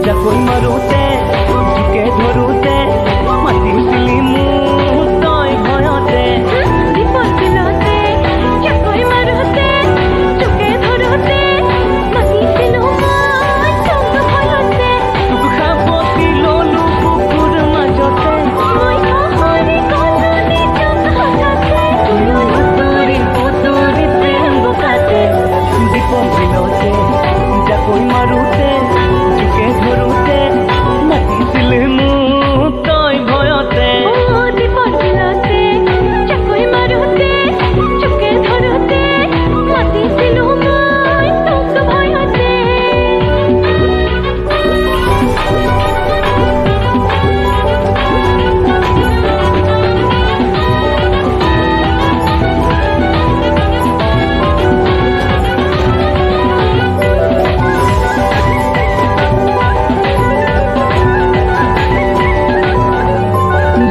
जाकोई मारुते झुके धरुते मातिसिली मुतय भयते दीपक दिलते जाकोई मारुते झुके धरुते मातिसिली मुतय भयते तुक खापति लोलु पुकुर माजते মই कहरी कलनी चंद हटाते तुरी पुतुरी प्रेम बुकाते दीपक दिलते जाकोई मारुते झुके धरुते मातिसिली मुतय भयते दीपक दिलते जाकोई मारुते झुके धरुते मातिसिली मुतय भयते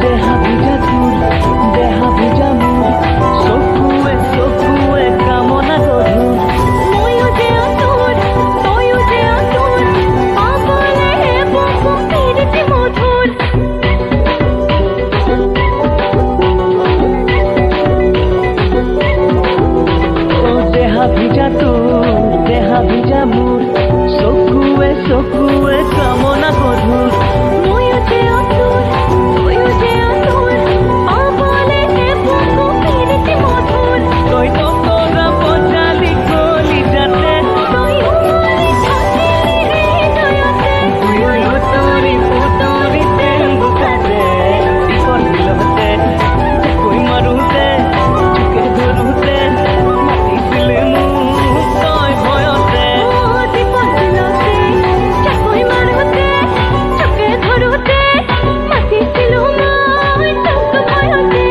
देहा भिजा तुर देहा भिजा मोर চকুৱে কামনা গধুৰ ময়ো যে আতৰ তয়ো যে আতৰ পাগলে বকু পিৰিতি মধুৰ ও দেহা ভিজা তোৰ দেহা ভিজা মোৰ চকুৱে কামনা গধুৰ ময়ো যে আতৰ তয়ো যে আতৰ পাগলে বকু পিৰিতি মধুৰ তই তৰা পজালি কলি যাতে তয়ো মাৰি থাকিলি হৃদয়তে তুৰি প্ৰেম বুকাতে দীপৰ বিলতে জাকৈ মাৰোতে ঝুকে ধৰোতে মাতিছিলে মোক তই ভয়তে দীপক দিলতে জাকৈ মাৰোতে ঝুকে ধৰোতে মাতিছিলো মই তোক ভয়তে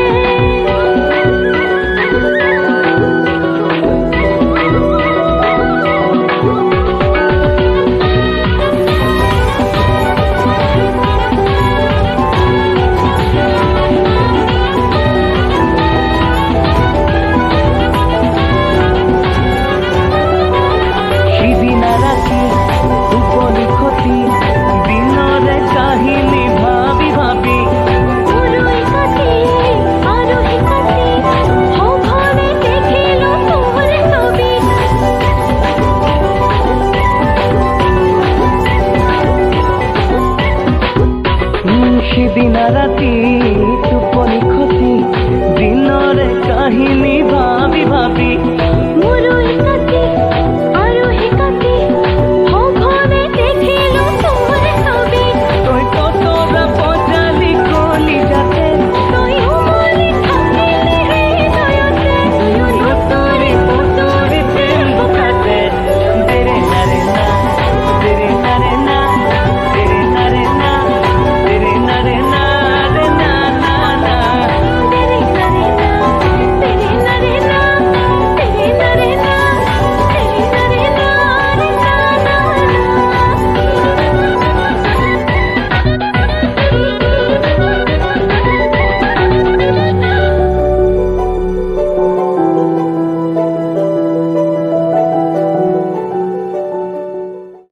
সিদিনা ৰাতি টোপনি খতি দিনৰে কাহিনী ভাবি ভাবি পুৰোই কাটি আৰোহী কাটি সঘনে দেখিলো তোৰ ছবি সিদিনা ৰাতি টোপনি খতি দিনৰে কাহিনী ভাবি ভাবি